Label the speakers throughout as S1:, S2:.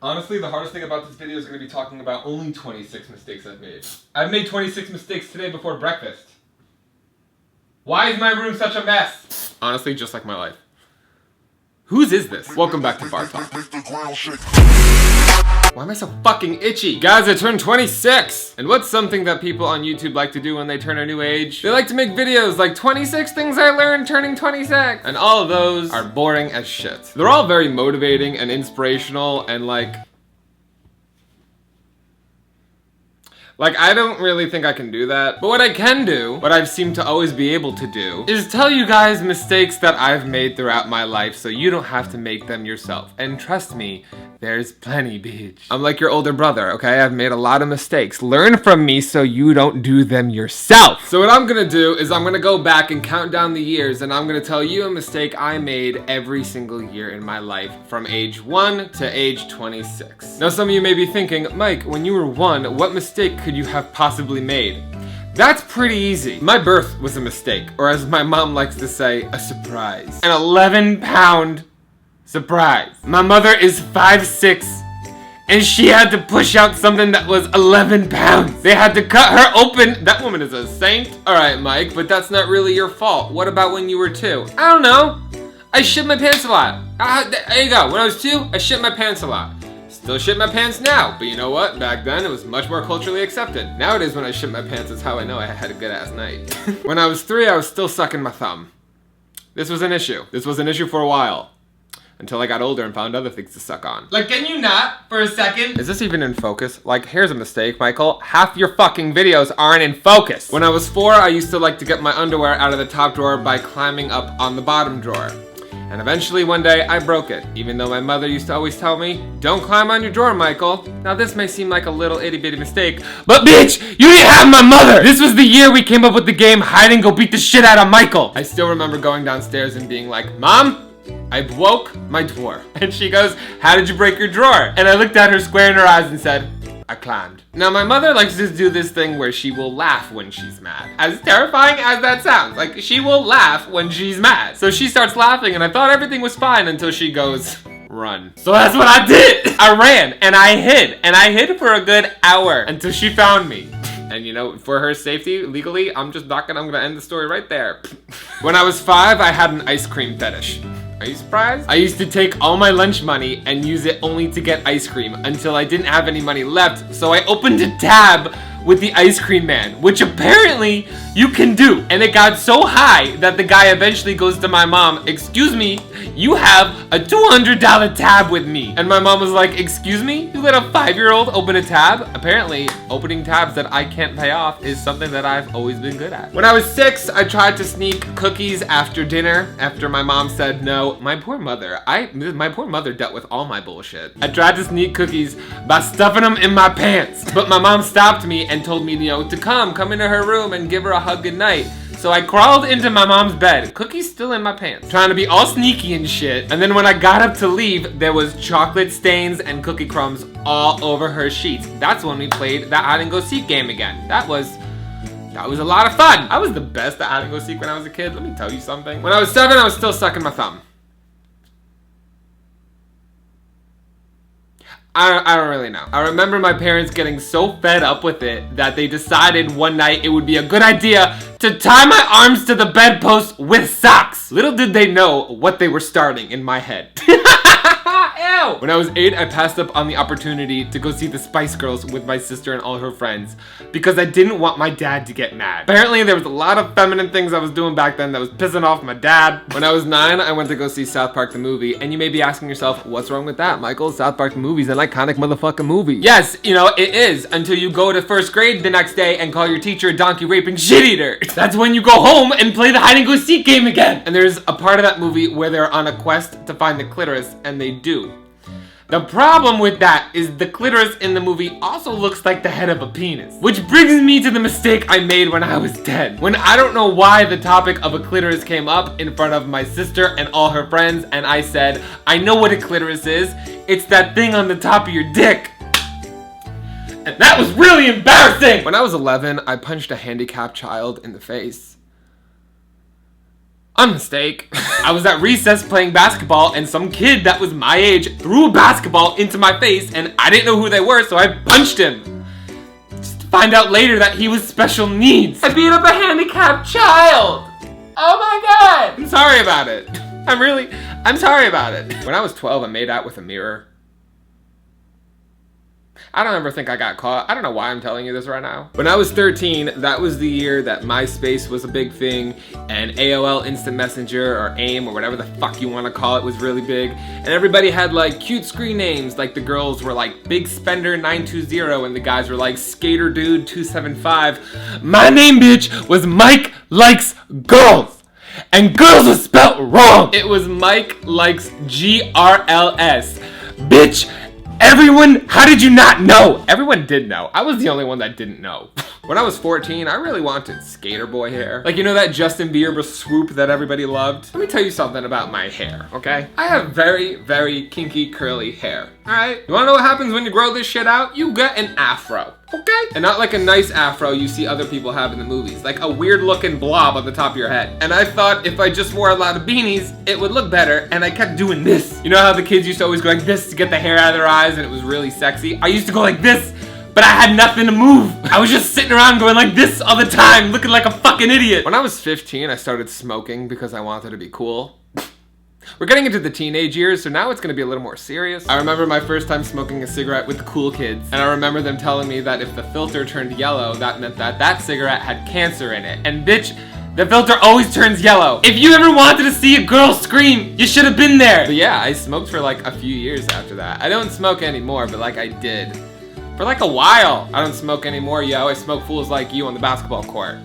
S1: Honestly, the hardest thing about this video is going to be talking about only 26 mistakes I've made. I've made 26 mistakes today before breakfast. Why is my room such a mess? Honestly, just like my life. Whose is this? Welcome back to Bar Talk. Why am I so fucking itchy? Guys, I turned 26! And what's something that people on YouTube like to do when they turn a new age? They like to make videos like 26 things I learned turning 26! And all of those are boring as shit. They're all very motivating and inspirational and like I don't really think I can do that. But what I can do, what I've seemed to always be able to do, is tell you guys mistakes that I've made throughout my life so you don't have to make them yourself. And trust me, there's plenty, bitch. I'm like your older brother, okay? I've made a lot of mistakes. Learn from me so you don't do them yourself. So what I'm gonna do is I'm gonna go back and count down the years and I'm gonna tell you a mistake I made every single year in my life from age 1 to age 26. Now some of you may be thinking, Mike, when you were 1, what mistake could you have possibly made? That's pretty easy. My birth was a mistake, or as my mom likes to say, a surprise. An 11-pound surprise. My mother is 5'6", and she had to push out something that was 11 pounds. They had to cut her open. That woman is a saint. All right, Mike, but that's not really your fault. What about when you were 2? I don't know. I shit my pants a lot. There you go. When I was 2, I shit my pants a lot. Still shit my pants now, but you know what? Back then, it was much more culturally accepted. Nowadays, when I shit my pants, it's how I know I had a good-ass night. When I was 3, I was still sucking my thumb. This was an issue. This was an issue for a while. Until I got older and found other things to suck on. Like, can you not, for a second? Is this even in focus? Like, here's a mistake, Michael. Half your fucking videos aren't in focus. When I was 4, I used to like to get my underwear out of the top drawer by climbing up on the bottom drawer. And eventually one day I broke it, even though my mother used to always tell me, don't climb on your drawer, Michael. Now this may seem like a little itty bitty mistake, but bitch, you didn't have my mother! This was the year we came up with the game hide and go beat the shit out of Michael. I still remember going downstairs and being like, Mom, I broke my drawer. And she goes, how did you break your drawer? And I looked at her square in her eyes and said, I climbed. Now my mother likes to do this thing where she will laugh when she's mad. As terrifying as that sounds, like she will laugh when she's mad. So she starts laughing and I thought everything was fine until she goes, run. So that's what I did. I ran and I hid for a good hour until she found me. And you know, for her safety, legally, I'm gonna end the story right there. When I was 5, I had an ice cream fetish. Are you surprised? I used to take all my lunch money and use it only to get ice cream until I didn't have any money left, so I opened a tab with the ice cream man, which apparently you can do. And it got so high that the guy eventually goes to my mom, excuse me, you have a $200 tab with me. And my mom was like, excuse me? You let a 5-year-old open a tab? Apparently, opening tabs that I can't pay off is something that I've always been good at. When I was 6, I tried to sneak cookies after dinner after my mom said no. My poor mother dealt with all my bullshit. I tried to sneak cookies by stuffing them in my pants, but my mom stopped me and told me, you know, to come into her room and give her a hug goodnight. So I crawled into my mom's bed, cookies still in my pants, trying to be all sneaky and shit. And then when I got up to leave, there was chocolate stains and cookie crumbs all over her sheets. That's when we played that hide and go seek game again. That was a lot of fun. I was the best at hide and go seek when I was a kid. Let me tell you something. When I was 7, I was still sucking my thumb. I don't really know. I remember my parents getting so fed up with it that they decided one night it would be a good idea to tie my arms to the bedpost with socks. Little did they know what they were starting in my head. Ew! When I was 8, I passed up on the opportunity to go see the Spice Girls with my sister and all her friends because I didn't want my dad to get mad. Apparently there was a lot of feminine things I was doing back then that was pissing off my dad. When I was 9, I went to go see South Park the movie, and you may be asking yourself, what's wrong with that, Michael? South Park the movie is an iconic motherfucking movie. Yes, you know, it is, until you go to 1st grade the next day and call your teacher a donkey raping shit eater. That's when you go home and play the hide and go seek game again. And there's a part of that movie where they're on a quest to find the clitoris, and they do. The problem with that is the clitoris in the movie also looks like the head of a penis. Which brings me to the mistake I made when I was 10. When I don't know why the topic of a clitoris came up in front of my sister and all her friends, and I said, I know what a clitoris is. It's that thing on the top of your dick. And that was really embarrassing! When I was 11, I punched a handicapped child in the face. Unmistake. I was at recess playing basketball and some kid that was my age threw a basketball into my face and I didn't know who they were, so I punched him. Just to find out later that he was special needs. I beat up a handicapped child. Oh my god. I'm sorry about it. I'm sorry about it. When I was 12, I made out with a mirror. I don't ever think I got caught. I don't know why I'm telling you this right now. When I was 13, that was the year that MySpace was a big thing and AOL Instant Messenger or AIM or whatever the fuck you want to call it was really big. And everybody had like cute screen names. Like the girls were like Big Spender 920 and the guys were like Skater Dude 275. My name, bitch, was Mike Likes Girls. And girls was spelt wrong. It was Mike Likes GRLS. Bitch. Everyone, how did you not know? Everyone did know. I was the only one that didn't know. When I was 14, I really wanted skater boy hair. Like, you know that Justin Bieber swoop that everybody loved? Let me tell you something about my hair, okay? I have very, very kinky curly hair, all right? You wanna know what happens when you grow this shit out? You get an afro, okay? And not like a nice afro you see other people have in the movies, like a weird looking blob on the top of your head. And I thought if I just wore a lot of beanies, it would look better, and I kept doing this. You know how the kids used to always go like this to get the hair out of their eyes and it was really sexy? I used to go like this, but I had nothing to move. I was just sitting around going like this all the time, looking like a fucking idiot. When I was 15, I started smoking because I wanted to be cool. We're getting into the teenage years, so now it's gonna be a little more serious. I remember my first time smoking a cigarette with the cool kids, and I remember them telling me that if the filter turned yellow, that meant that that cigarette had cancer in it. And bitch, the filter always turns yellow. If you ever wanted to see a girl scream, you should have been there. But yeah, I smoked for like a few years after that. I don't smoke anymore, but like I did. For like a while. I don't smoke anymore, yo. I smoke fools like you on the basketball court.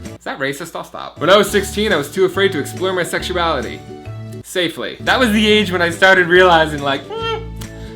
S1: Is that racist? I'll stop. When I was 16, I was too afraid to explore my sexuality. Safely. That was the age when I started realizing like,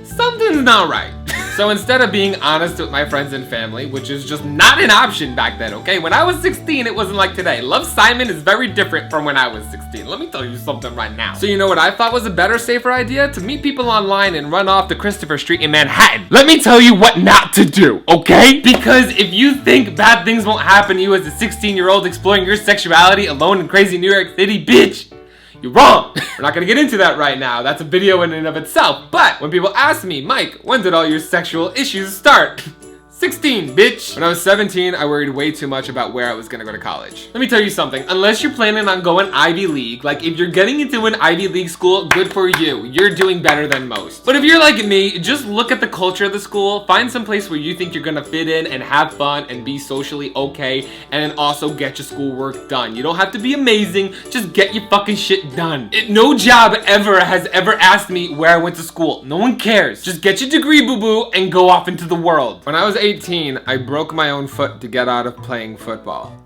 S1: something's not right. So instead of being honest with my friends and family, which is just not an option back then, okay? When I was 16, it wasn't like today. Love Simon is very different from when I was 16. Let me tell you something right now. So you know what I thought was a better, safer idea? To meet people online and run off to Christopher Street in Manhattan. Let me tell you what not to do, okay? Because if you think bad things won't happen to you as a 16-year-old exploring your sexuality alone in crazy New York City, bitch, you're wrong. We're not gonna get into that right now. That's a video in and of itself. But when people ask me, Mike, when did all your sexual issues start? 16, bitch. When I was 17, I worried way too much about where I was gonna go to college. Let me tell you something. Unless you're planning on going Ivy League, like if you're getting into an Ivy League school, good for you. You're doing better than most. But if you're like me, just look at the culture of the school, find some place where you think you're gonna fit in and have fun and be socially okay, and then also get your schoolwork done. You don't have to be amazing, just get your fucking shit done. No job has ever asked me where I went to school. No one cares. Just get your degree, boo-boo, and go off into the world. When I was 18, I broke my own foot to get out of playing football.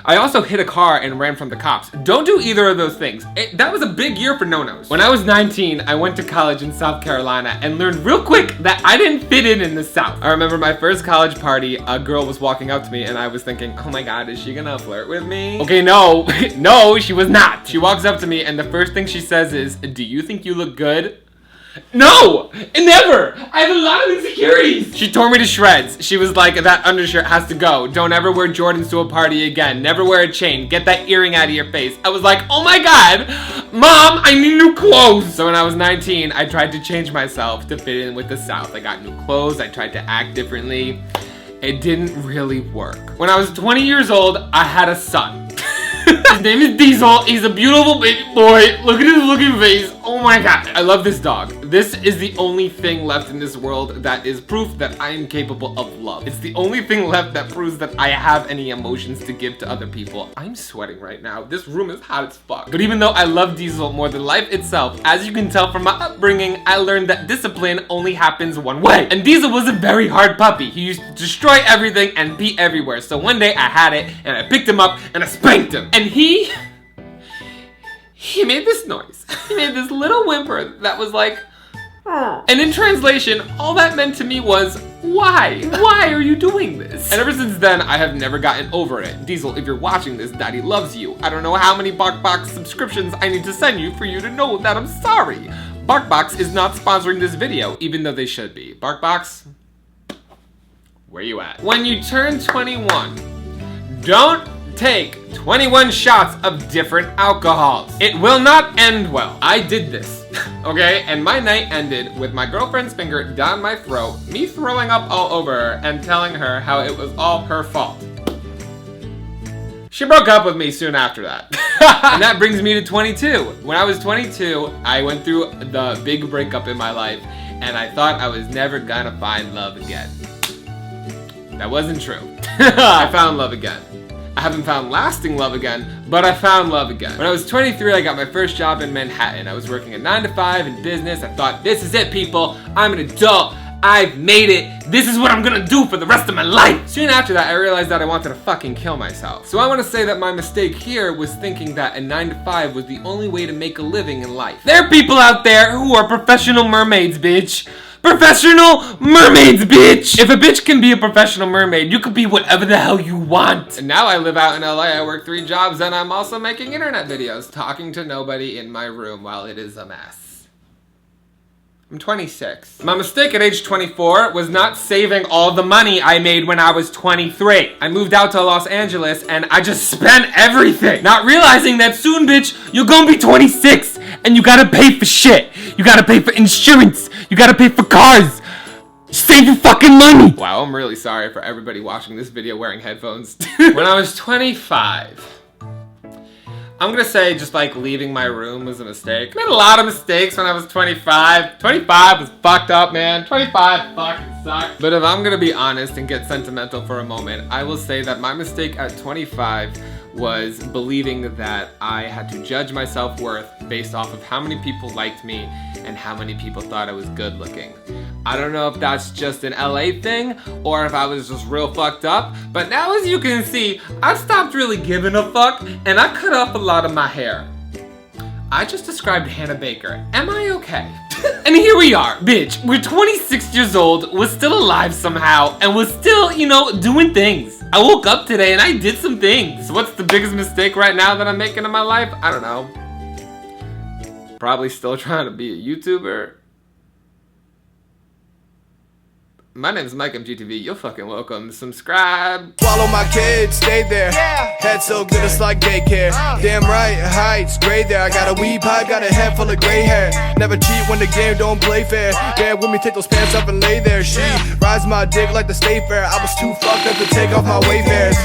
S1: I also hit a car and ran from the cops. Don't do either of those things. That was a big year for no-nos. When I was 19, I went to college in South Carolina and learned real quick that I didn't fit in the South. I remember my first college party, a girl was walking up to me and I was thinking, oh my god, is she gonna flirt with me? Okay, no, no, she was not. She walks up to me and the first thing she says is, do you think you look good? No! Never! I have a lot of insecurities! She tore me to shreds. She was like, that undershirt has to go. Don't ever wear Jordans to a party again. Never wear a chain. Get that earring out of your face. I was like, oh my god! Mom, I need new clothes! So when I was 19, I tried to change myself to fit in with the South. I got new clothes. I tried to act differently. It didn't really work. When I was 20 years old, I had a son. His name is Diesel. He's a beautiful baby boy. Look at his looking face. Oh my god. I love this dog. This is the only thing left in this world that is proof that I am capable of love. It's the only thing left that proves that I have any emotions to give to other people. I'm sweating right now. This room is hot as fuck. But even though I love Diesel more than life itself, as you can tell from my upbringing, I learned that discipline only happens one way. And Diesel was a very hard puppy. He used to destroy everything and pee everywhere. So one day I had it and I picked him up and I spanked him. And he made this noise. He made this little whimper that was like, oh. And in translation, all that meant to me was, why? Why are you doing this? And ever since then, I have never gotten over it. Diesel, if you're watching this, Daddy loves you. I don't know how many BarkBox subscriptions I need to send you for you to know that I'm sorry. BarkBox is not sponsoring this video, even though they should be. BarkBox, where you at? When you turn 21, don't take 21 shots of different alcohols. It will not end well. I did this, okay? And my night ended with my girlfriend's finger down my throat, me throwing up all over her and telling her how it was all her fault. She broke up with me soon after that. And that brings me to 22. When I was 22, I went through the big breakup in my life, and I thought I was never gonna find love again. That wasn't true. I found love again. I haven't found lasting love again, but I found love again. When I was 23, I got my first job in Manhattan. I was working a 9 to 5 in business. I thought, this is it, people. I'm an adult. I've made it. This is what I'm gonna do for the rest of my life. Soon after that, I realized that I wanted to fucking kill myself. So I want to say that my mistake here was thinking that a 9 to 5 was the only way to make a living in life. There are people out there who are professional mermaids, bitch. Professional mermaids, bitch! If a bitch can be a professional mermaid, you can be whatever the hell you want. And now I live out in LA, I work 3 jobs, and I'm also making internet videos, talking to nobody in my room while it is a mess. I'm 26. My mistake at age 24 was not saving all the money I made when I was 23. I moved out to Los Angeles and I just spent everything, not realizing that soon, bitch, you're gonna be 26 and you gotta pay for shit. You gotta pay for insurance. You gotta pay for cars. Save your fucking money. Wow, I'm really sorry for everybody watching this video wearing headphones. When I was 25, I'm gonna say just like leaving my room was a mistake. I made a lot of mistakes when I was 25. 25 was fucked up, man. 25 fucking sucked. But if I'm gonna be honest and get sentimental for a moment, I will say that my mistake at 25 was believing that I had to judge my self-worth based off of how many people liked me and how many people thought I was good looking. I don't know if that's just an LA thing or if I was just real fucked up, but now as you can see, I've stopped really giving a fuck and I cut off a lot of my hair. I just described Hannah Baker. Am I okay? And here we are, bitch. We're 26 years old, we're still alive somehow, and we're still, you know, doing things. I woke up today and I did some things. What's the biggest mistake right now that I'm making in my life? I don't know. Probably still trying to be a YouTuber. My name's MikeMGTV. You're fucking welcome. Subscribe.
S2: Follow my kids, stay there. Head so good it's like daycare. Damn right, heights, gray there. I got a weed pipe, got a head full of gray hair. Never cheat when the game don't play fair. Bear with me, take those pants up and lay there. She rides my dick like the state fair. I was too fucked up to take off my Wayfares.